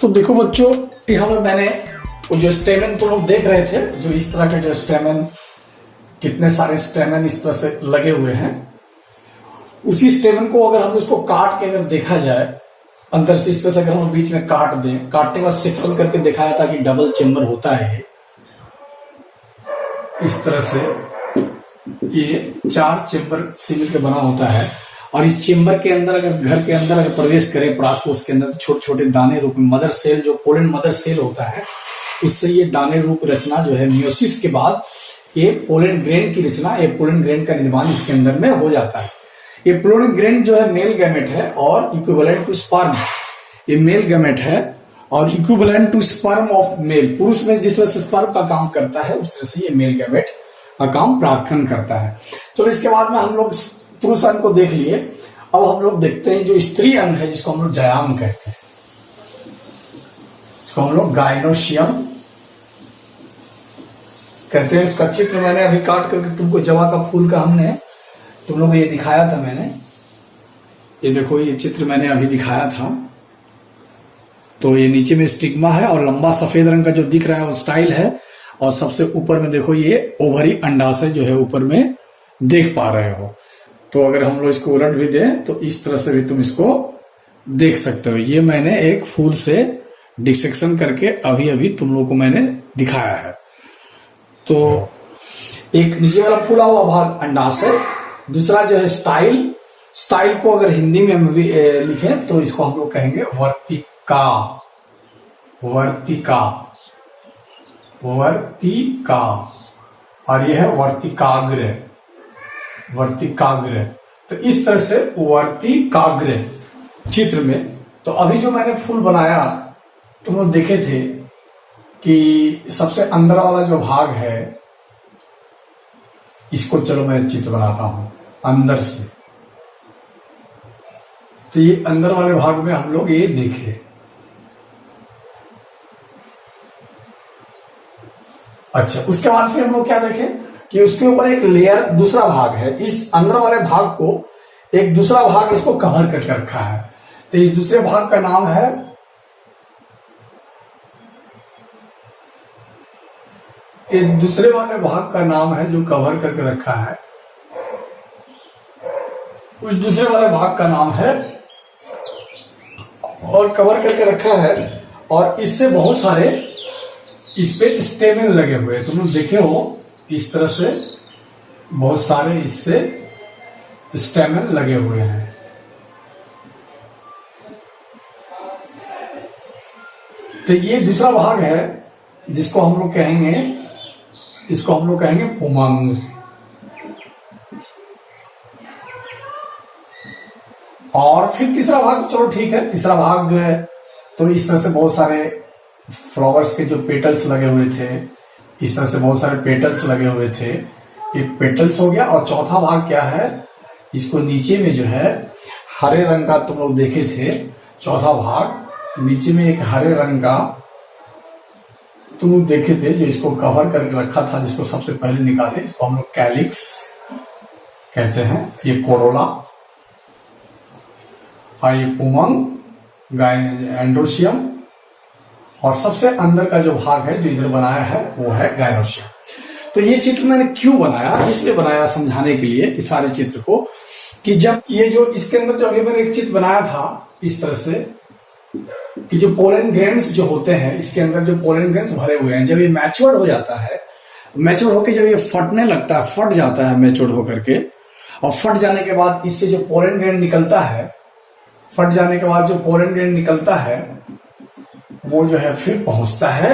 तो देखो बच्चों, यहाँ पर मैंने वो जो स्टेमन को लोग देख रहे थे, जो इस तरह के जो स्टेमन, कितने सारे स्टेमन इस तरह से लगे हुए हैं, उसी स्टेमन को अगर हम उसको काट के अगर देखा जाए अंदर से इस तरह से, अगर हम बीच में काट दें, काटने के बाद सेक्शन करके दिखाया था कि डबल चेम्बर होता है इस तरह से। ये 4 चेम्बर सील के बना होता है और इस चेम्बर के अंदर अगर घर के अंदर अगर प्रवेश करे परागकोश के अंदर, छोटे छोटे दाने रूप में मदर सेल, जो पोलन मदर सेल होता है, उससे ये दाने रूप रचना जो है मियोसिस के बाद ये पोलन ग्रेन की रचना, ये पोलन ग्रेन का निर्माण इसके अंदर में हो जाता है। ये पोलन ग्रेन जो है मेल गैमेट है और इक्विवेलेंट टू स्पर्म, ये मेल गैमेट है और equivalent to sperm of male. पुरुष में जिस तरह से स्पर्म का काम करता है उस तरह से ये मेल गैमेट का काम प्रार्थन करता है। तो इसके बाद में हम लोग पुरुष अंग को देख लिए। अब हम लोग देखते हैं जो स्त्री अंग है, जिसको हम लोग जायाम कहते हैं, जिसको हम लोग गायनोशियम कहते हैं। उसका चित्र मैंने अभी काट करके तुमको जवा का फूल का हमने तुम लोग ये दिखाया था। मैंने ये देखो, ये चित्र मैंने अभी दिखाया था। तो ये नीचे में स्टिग्मा है और लंबा सफेद रंग का जो दिख रहा है वो स्टाइल है, और सबसे ऊपर में देखो ये ओवरी अंडाशय जो है ऊपर में देख पा रहे हो। तो अगर हम लोग इसको उलट भी दें तो इस तरह से भी तुम इसको देख सकते हो। ये मैंने एक फूल से डिसेक्शन करके अभी अभी तुम लोगों को मैंने दिखाया है। तो एक नीचे वाला फूला हुआ भाग अंडाशय, दूसरा जो है स्टाइल। स्टाइल को अगर हिंदी में हम भी लिखें तो इसको हम लोग कहेंगे वर्तिका, वर्तिका, वर्तिका। और यह है वर्तिकाग्र, वर्तिकाग्र। तो इस तरह से वर्तिकाग्र चित्र में। तो अभी जो मैंने फूल बनाया तुम लोग देखे थे कि सबसे अंदर वाला जो भाग है, इसको चलो मैं चित्र बनाता हूं अंदर से। तो ये अंदर वाले भाग में हम लोग ये देखे। अच्छा, उसके बाद फिर हम लोग क्या देखे कि उसके ऊपर एक लेयर, दूसरा भाग है। इस अंदर वाले भाग को एक दूसरा भाग इसको कवर करके रखा है। तो इस दूसरे भाग का नाम है, इस दूसरे वाले भाग का नाम है जो कवर करके रखा है, उस दूसरे वाले भाग का नाम है और कवर करके रखा है। और इससे बहुत सारे इस पे स्टेमन लगे हुए हैं। तुम लोग देखे हो इस तरह से बहुत सारे इससे स्टेमन लगे हुए हैं। तो ये दूसरा भाग है जिसको हम लोग कहेंगे, इसको हम लोग कहेंगे पुमंग। और फिर तीसरा भाग, चलो ठीक है, तीसरा भाग तो इस तरह से बहुत सारे फ्लावर्स के जो पेटल्स लगे हुए थे, इस तरह से बहुत सारे पेटल्स लगे हुए थे, ये पेटल्स हो गया। और चौथा भाग क्या है, इसको नीचे में जो है हरे रंग का तुम लोग देखे थे, चौथा भाग नीचे में एक हरे रंग का तुम लोग देखे थे जो इसको कवर करके रखा था, जिसको सबसे पहले निकाले, इसको हम लोग कैलिक्स कहते हैं। ये कोरोला और ये पुमंग, एंड्रोशियम, और सबसे अंदर का जो भाग है जो इधर बनाया है वो है गायनोशियम। तो ये चित्र मैंने क्यों बनाया, इसलिए बनाया समझाने के लिए कि सारे चित्र को, कि जब ये जो इसके अंदर जो अभी मैंने एक चित्र बनाया था इस तरह से, कि जो पोलन ग्रेन्स जो होते हैं, इसके अंदर जो पोलन ग्रेन्स भरे हुए हैं, जब ये मैच्योर हो जाता है, मैच्योर होकर जब ये फटने लगता है, फट जाता है मैच्योर होकर के, और फट जाने के बाद इससे जो पोलन ग्रेन निकलता है, फट जाने के बाद जो पोलन ग्रेन निकलता है वो जो है फिर पहुंचता है,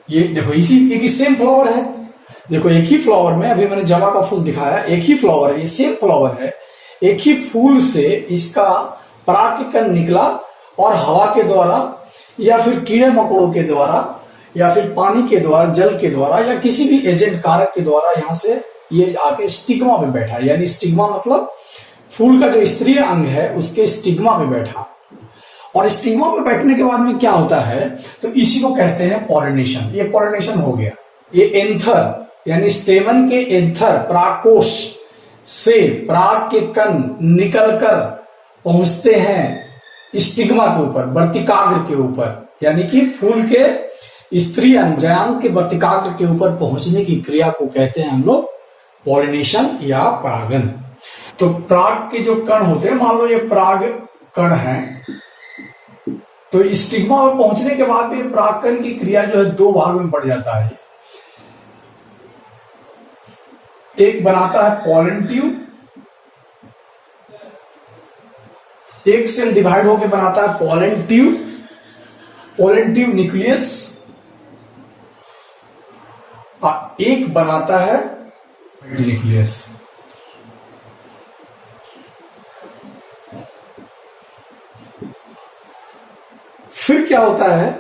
ये देखो इसी एक ही सेम फ्लावर है। देखो एक ही फ्लावर में, अभी मैंने जवा का फूल दिखाया, एक ही फ्लावर है, ये सेम फ्लावर है। एक ही फूल से इसका परागकण निकला और हवा के द्वारा या फिर कीड़े मकोड़ों के द्वारा या फिर पानी के द्वारा, जल के द्वारा या किसी भी एजेंट कारक के द्वारा यहां से ये आके स्टिग्मा पे बैठा। यानी स्टिग्मा मतलब फूल का जो स्त्रीय अंग है उसके स्टिग्मा पे बैठा। और स्टिग्मा पे बैठने के बाद में क्या होता है, तो इसी को कहते हैं पॉलिनेशन। ये पॉलिनेशन हो गया। ये एंथर यानी स्टेमन के एंथर, परागकोश से पराग के कण निकलकर पहुंचते हैं स्टिग्मा के ऊपर, वर्तिकाग्र के ऊपर। यानी कि फूल के स्त्री अंजांग के वर्तिकाग्र के ऊपर पहुंचने की क्रिया को कहते हैं हम लोग पॉलिनेशन या परागन। तो पराग के जो कण होते हैं, मान लो ये पराग कण है, तो स्टिग्मा में पहुंचने के बाद में परागकण की क्रिया जो है दो भाग में बढ़ जाता है। एक बनाता है पॉलन ट्यूब, एक सेल डिवाइड होकर बनाता है पॉलन ट्यूब न्यूक्लियस, और एक बनाता है न्यूक्लियस। फिर क्या होता है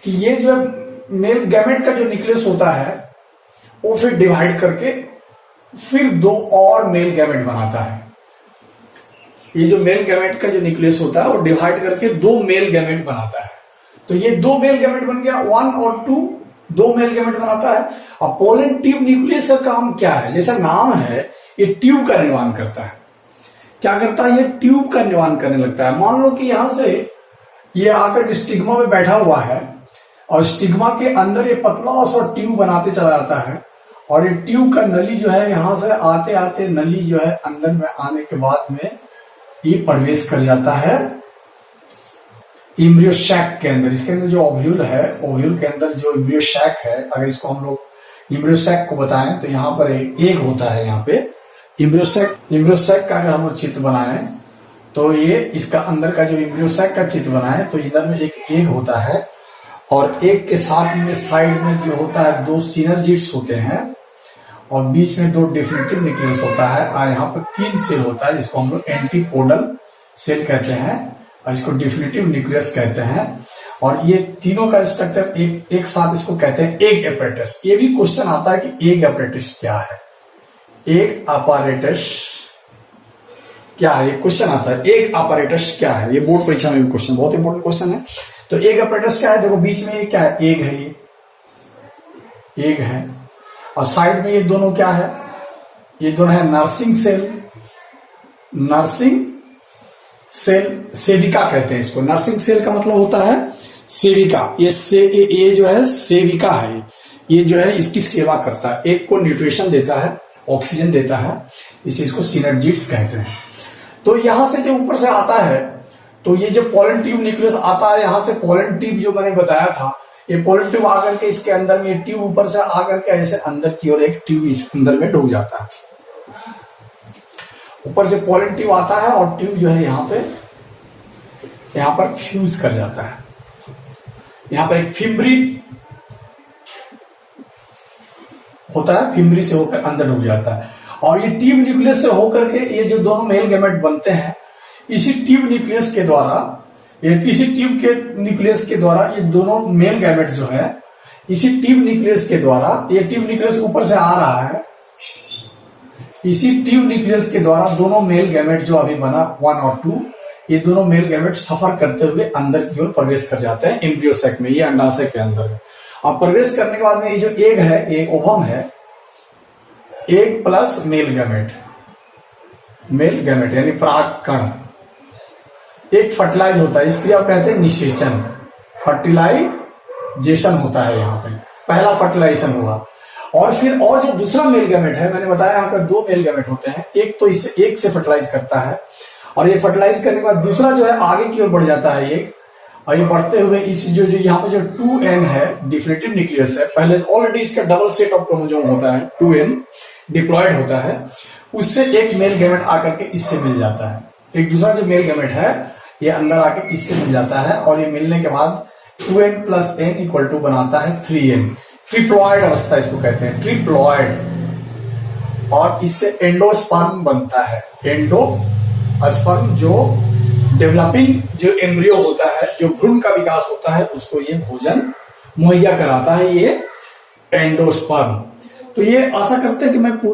कि ये जो मेल गैमेट का जो न्यूक्लियस होता है वो फिर डिवाइड करके फिर दो और मेल गैमेट बनाता है। ये जो मेल गैमेट का जो न्यूक्लियस होता है वो डिवाइड करके दो मेल गैमेट बनाता है। तो ये दो मेल गैमेट बन गया, 1 और 2, दो मेल गैमेट बनाता है। अब पोलन ट्यूब न्यूक्लियस का काम क्या है? जैसा नाम है, ये ट्यूब का निर्माण करता है। क्या करता है? ये ट्यूब का निर्माण करने लगता है। मान लो कि यहां से ये आकर स्टिग्मा में बैठा हुआ है और स्टिग्मा के अंदर ये पतला सा ट्यूब बनाते चला जाता है, और ये ट्यूब का नली जो है यहां से आते आते नली जो है अंदर में आने के बाद में ये प्रवेश कर जाता है इम्ब्रियो सैक के अंदर। इसके अंदर जो ओव्यूल है, ओव्यूल के अंदर जो इम्ब्रियो सैक है, अगर इसको हम लोग इम्ब्रियो सैक को बताएं तो यहाँ पर एक एग होता है। यहाँ पे इम्ब्रियो सैक का अगर हम लोग चित्र बनाएं तो ये इसका अंदर का जो इम्ब्रियो सैक का चित्र बनाएं तो इधर में एक एग होता है, और एग के साथ में साइड में जो होता है दो सिनर्जिड्स होते हैं, और बीच में दो डेफिनेटिव न्यूक्लियस होता है, और यहाँ पर 3 सेल होता है जिसको हम लोग एंटीपोडल सेल कहते हैं और इसको डेफिनेटिव न्यूक्लियस कहते हैं। और ये तीनों का स्ट्रक्चर एक साथ इसको कहते हैं एग अपैरेटस। ये भी क्वेश्चन आता है कि एग अपैरेटस क्या है? एग अपैरेटस क्या है? ये क्वेश्चन आता है, एग अपैरेटस क्या है? ये बोर्ड परीक्षा में भी क्वेश्चन, बहुत इंपॉर्टेंट क्वेश्चन है। तो एग अपैरेटस क्या है? देखो बीच में ये क्या है? एग है, ये एग है, और साइड में ये दोनों क्या है? ये दोनों है नर्सिंग सेल, सेविका कहते हैं इसको। नर्सिंग सेल का मतलब होता है सेविका। ये जो है सेविका है, ये जो है इसकी सेवा करता है, एक को न्यूट्रिशन देता है, ऑक्सीजन देता है, इसे इसको सिनर्जिड्स कहते हैं। तो यहां से जो ऊपर से आता है, तो ये जो पोलन ट्यूब न्यूक्लियस आता है, यहां से पोलन ट्यूब जो मैंने बताया था, ये पोलन ट्यूब आकर के इसके अंदर में, ट्यूब ऊपर से आकर के ऐसे अंदर की ओर एक ट्यूब इस अंदर में ढुक जाता है। ऊपर से पोलन ट्यूब आता है और ट्यूब जो है यहां पर फ्यूज कर जाता है। यहां पर एक फिम्ब्री होता है, फिम्ब्री से होकर अंदर ढुक जाता है, और ये ट्यूब न्यूक्लियस से होकर के ये जो दोनों मेल गैमेट बनते हैं, इसी ट्यूब न्यूक्लियस के द्वारा ये दोनों मेल गैमेट जो है, इसी ट्यूब न्यूक्लियस के द्वारा, ये ट्यूब न्यूक्लियस ऊपर से आ रहा है, इसी ट्यूब न्यूक्लियस के द्वारा दोनों मेल गैमेट जो अभी बना 1 और 2, ये दोनों मेल गैमेट सफर करते हुए अंदर की ओर प्रवेश कर जाते हैं एम्ब्रियो सैक में, ये अंडाशय के अंदर है। और प्रवेश करने के बाद में ये जो एग है, एक ओवम है, एग प्लस मेल गैमेट यानी पराग कण, एक फर्टिलाइज होता है। इस क्रिया को कहते हैं निषेचन, फर्टिलाइजेशन होता है। यहाँ पे पहला फर्टिलाइजेशन हुआ, और फिर और जो दूसरा मेल गैमेट है, मैंने बताया यहाँ पर 2 मेल गैमेट होते हैं, एक तो इससे एक से फर्टिलाइज करता है, और ये फर्टिलाइज करने के बाद दूसरा जो है आगे की ओर बढ़ जाता है एक, और ये बढ़ते हुए इस जो यहाँ पे जो 2n है डेफिनेटिव न्यूक्लियस है, पहले ऑलरेडी इसका डबल सेट ऑफ क्रोमोसोम होता है, 2n डिप्लॉयड होता है, उससे एक मेल गैमेट आकर के इससे मिल जाता है। एक दूसरा जो मेल गैमेट है ये अंदर आके इससे मिल जाता है, और ये मिलने के बाद 2n plus n equal to बनाता है 3n। ट्रिप्लॉयड अवस्था इसको कहते हैं, ट्रिप्लॉयड। और इससे एंडोस्पर्म बनता है, एंडोस्पर्म जो डेवलपिंग जो एम्ब्रियो होता है, जो भ्रूण का विकास होता है, उसको ये भोजन मुहैया कराता है, ये एंडोस्पर्म। तो ये आशा करते हैं कि मैं